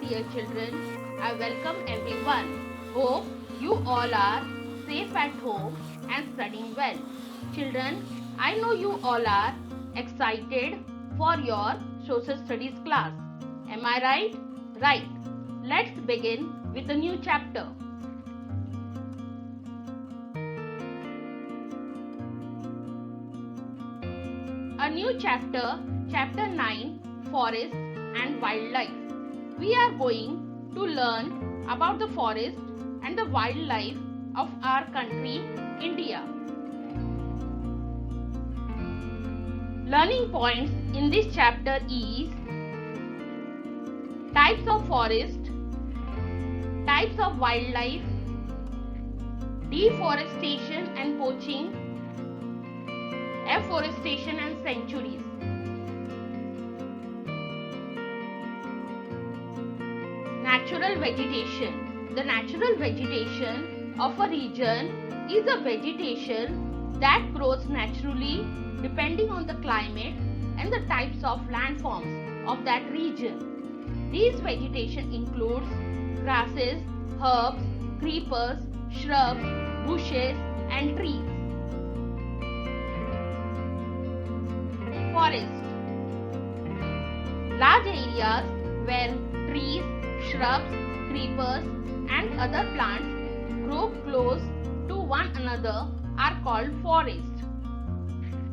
dear children. I welcome everyone. Hope you all are safe at home and studying well. Children, I know you all are excited for your social studies class. Am I right? Right. Let's begin with a new chapter. A new chapter, chapter 9, Forest and Wildlife. We are going to learn about the forest and the wildlife of our country, India. Learning points in this chapter is types of forest, types of wildlife, deforestation and poaching, afforestation and sanctuaries. Natural vegetation. The natural vegetation of a region is a vegetation that grows naturally depending on the climate and the types of landforms of that region. These vegetation includes grasses, herbs, creepers, shrubs, bushes and trees. Forest. Large areas where trees, shrubs, creepers and other plants grow close to one another are called forests.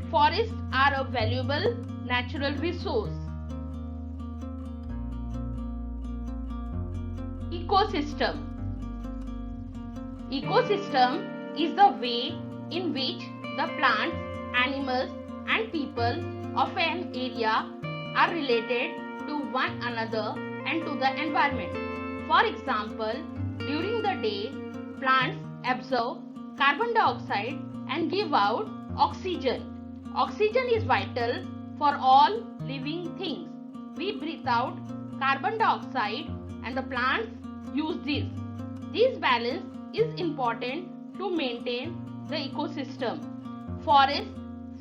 Forests are a valuable natural resource. Ecosystem. Ecosystem is the way in which the plants, animals and people of an area are related to one another and to the environment. For example, during the day, plants absorb carbon dioxide and give out oxygen. Oxygen is vital for all living things. We breathe out carbon dioxide and the plants use this. This balance is important to maintain the ecosystem. Forests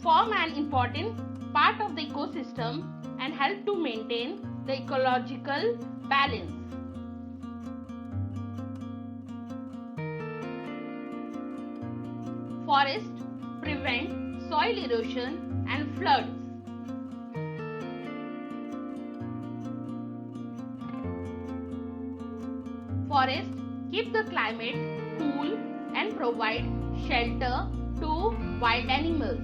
form an important part of the ecosystem and help to maintain the ecological balance. Forests prevent soil erosion and floods. Forests keep the climate cool and provide shelter to wild animals.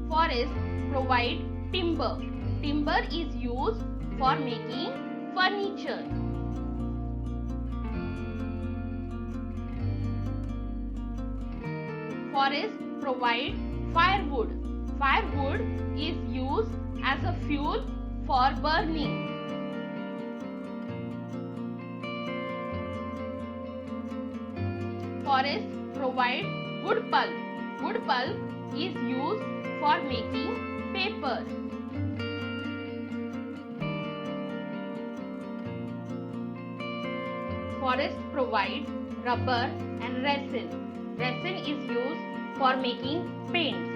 Forests provide timber. Timber is used for making furniture. Forests provide firewood. Firewood is used as a fuel for burning. Forests provide wood pulp. Wood pulp is used for making paper. Forests provide rubber and resin. Resin is used for making paints.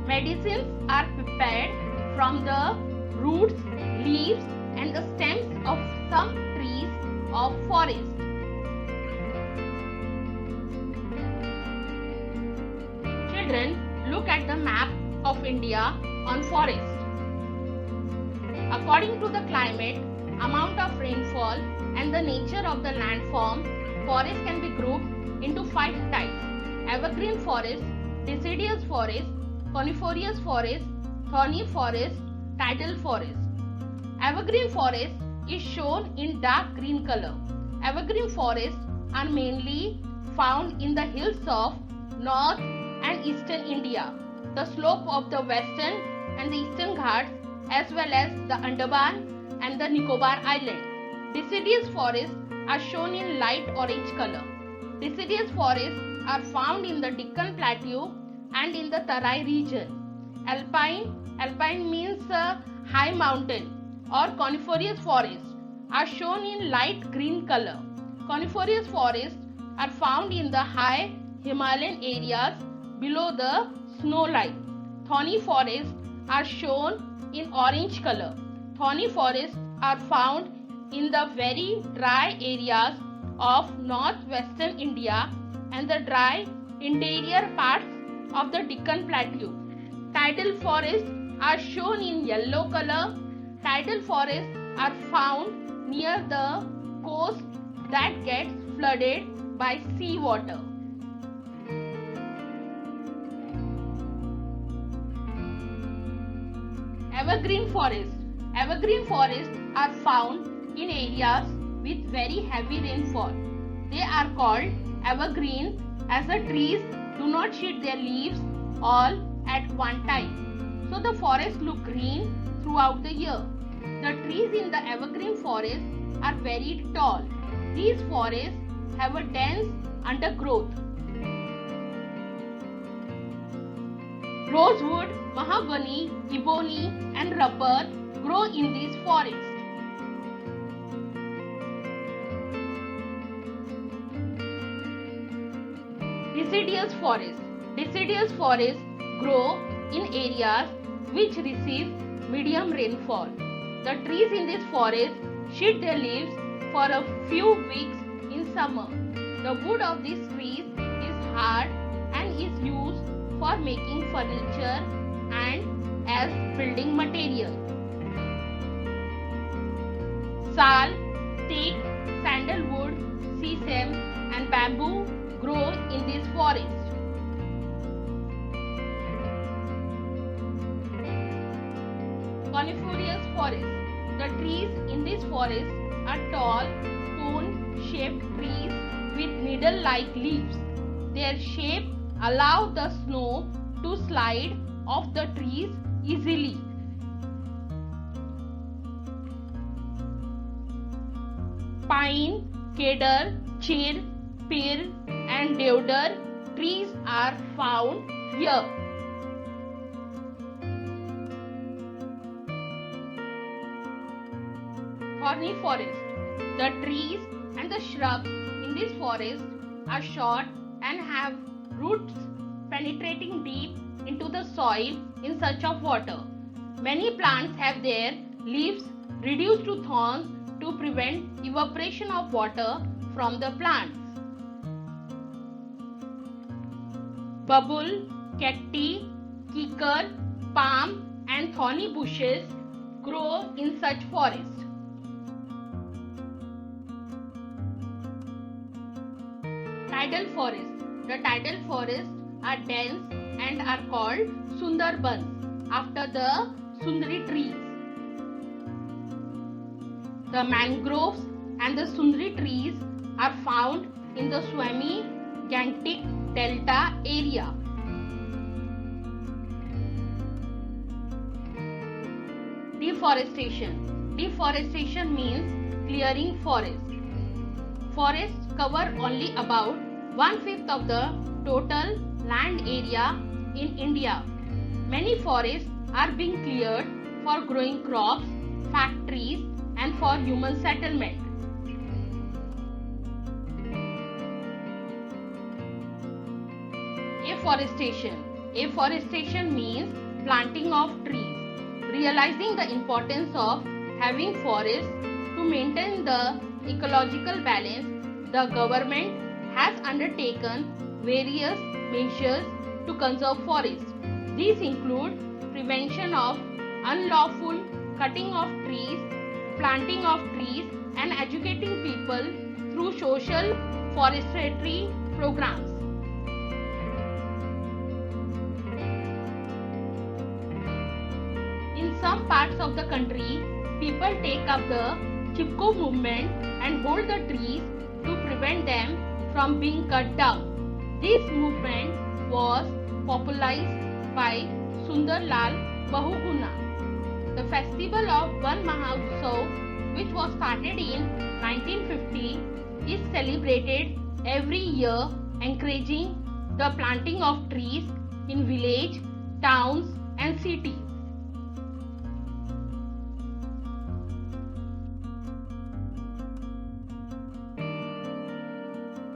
Medicines are prepared from the roots, leaves and the stems of some trees of forest. Children, look at the map of India on forest. According to the climate, amount of rainfall and the nature of the landform, forest can be grouped into 5 types: evergreen forest, deciduous forest, coniferous forest, thorny forest, tidal forest. Evergreen forest is shown in dark green color. Evergreen forests are mainly found in the hills of north and eastern India, the slope of the western and the eastern Ghats, as well as the Andaman and the Nicobar Island. Deciduous forests are shown in light orange color. Deciduous forests are found in the Deccan Plateau and in the Tarai region. Alpine means high mountain, or coniferous forests are shown in light green color. Coniferous forests are found in the high Himalayan areas below the snow line. Thorny forests are shown in orange color. Thorny forests are found in the very dry areas of northwestern India and the dry interior parts of the Deccan Plateau. Tidal forests are shown in yellow color. Tidal forests are found near the coast that gets flooded by sea water. Evergreen forests. Evergreen forests are found in areas with very heavy rainfall. They are called evergreen as the trees do not shed their leaves all at one time. So the forests look green throughout the year. The trees in the evergreen forest are very tall. These forests have a dense undergrowth. Rosewood, mahogany, ebony and rubber grow in these forests. Deciduous forests. Deciduous forests grow in areas which receive medium rainfall. The trees in this forest shed their leaves for a few weeks in summer. The wood of these trees is hard and is used for making furniture and as building material. Sal, teak, sandalwood, sesame and bamboo grow in this forest. Coniferous forest. The trees in this forest are tall, cone-shaped trees with needle-like leaves. Their shape allows the snow to slide off the trees easily. Pine, cedar, chir, fir and deodar trees are found here. Thorny forest. The trees and the shrubs in this forest are short and have roots penetrating deep into the soil in search of water. Many plants have their leaves reduced to thorns to prevent evaporation of water from the plants. Bubble, cacti, kikar, palm and thorny bushes grow in such forests. Tidal forests. The tidal forests are dense and are called Sundarbans after the Sundari trees. The mangroves and the Sundari trees are found in the Swami Gangetic Delta area. Deforestation. Deforestation means clearing forests. Forests cover only about 1/5 of the total land area in India. Many forests are being cleared for growing crops, factories and for human settlement. Afforestation. Afforestation means planting of trees. Realizing the importance of having forests to maintain the ecological balance, the government has undertaken various measures to conserve forests. These include prevention of unlawful cutting of trees, planting of trees and educating people through social forestry programs. In some parts of the country, people take up the Chipko movement and hold the trees to prevent them from being cut down. This movement was popularized by Sundarlal Bahuguna. The festival of Van Mahotsav, which was started in 1950, is celebrated every year, encouraging the planting of trees in villages, towns and cities.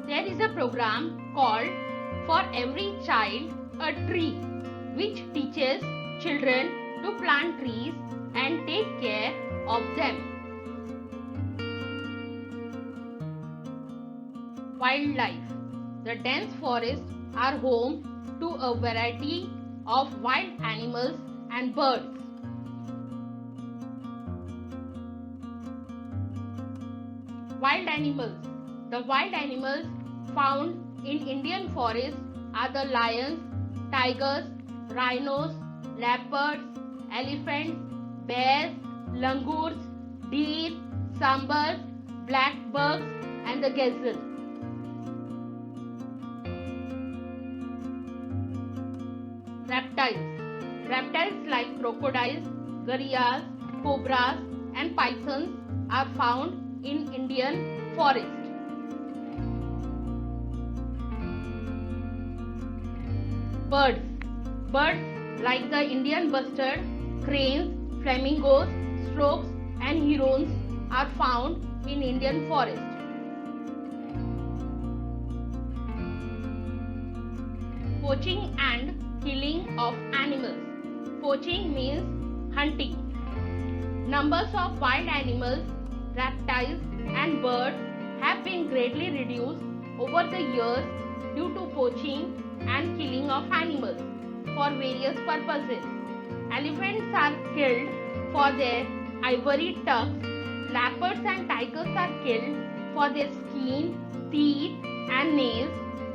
There is a program called For Every Child a Tree, which teaches children to plant trees and take care of them. Wildlife. The dense forests are home to a variety of wild animals and birds. Wild animals. The wild animals found in Indian forests are the lions, tigers, rhinos, leopards, elephants, bears, langurs, deer, sambars, blackbucks, and the gazelle. Reptiles. Reptiles like crocodiles, gharials, cobras, and pythons are found in Indian forest. Birds. Birds like the Indian bustard, cranes, flamingos, storks, and herons are found in Indian forest. Poaching and killing of animals. Poaching means hunting. Numbers of wild animals, reptiles, and birds have been greatly reduced over the years due to poaching and killing of animals for various purposes. Elephants are killed for their ivory tusks. Leopards and tigers are killed for their skin, teeth, and nails.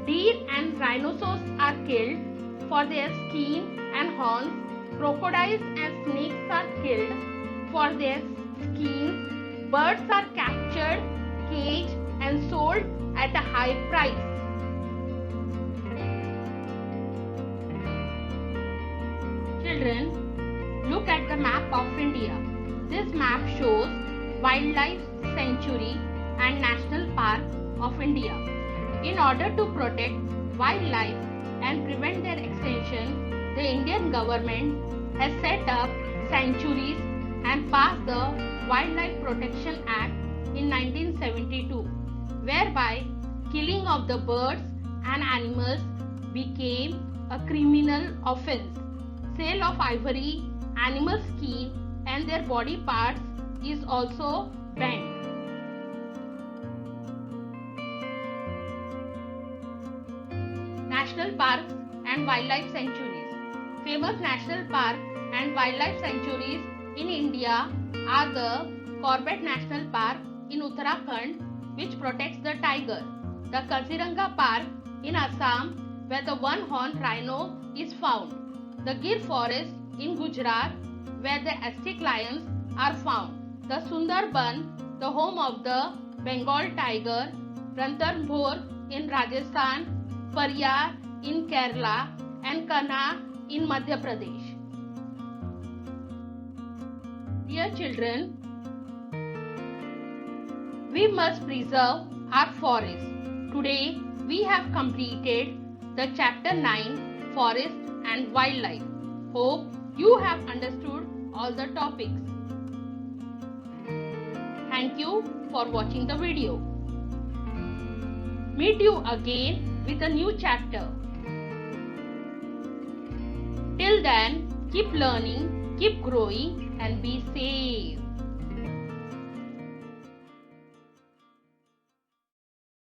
Deer and rhinoceros are killed for their skin and horns. Crocodiles and snakes are killed for their skins. Birds are captured, caged, and sold at a high price. Children, look at the map of India. This map shows Wildlife Sanctuary and National Park of India. In order to protect wildlife and prevent their extinction, the Indian government has set up sanctuaries and passed the Wildlife Protection Act in 1972, whereby killing of the birds and animals became a criminal offence. Sale of ivory, animal skin, and their body parts is also banned. National parks and wildlife sanctuaries. Famous national parks and wildlife sanctuaries in India are the Corbett National Park in Uttarakhand, which protects the tiger, the Kaziranga Park in Assam, where the one-horned rhino is found, the Gir Forest in Gujarat, where the Aztec lions are found, the Sundarban, the home of the Bengal tiger, Ranthambore in Rajasthan, Pariyar in Kerala, and Kanha in Madhya Pradesh. Dear children, we must preserve our forests. Today we have completed the chapter 9, Forest and Wildlife. Hope you have understood all the topics. Thank you for watching the video. Meet you again with a new chapter. Till then, keep learning, keep growing, and be safe.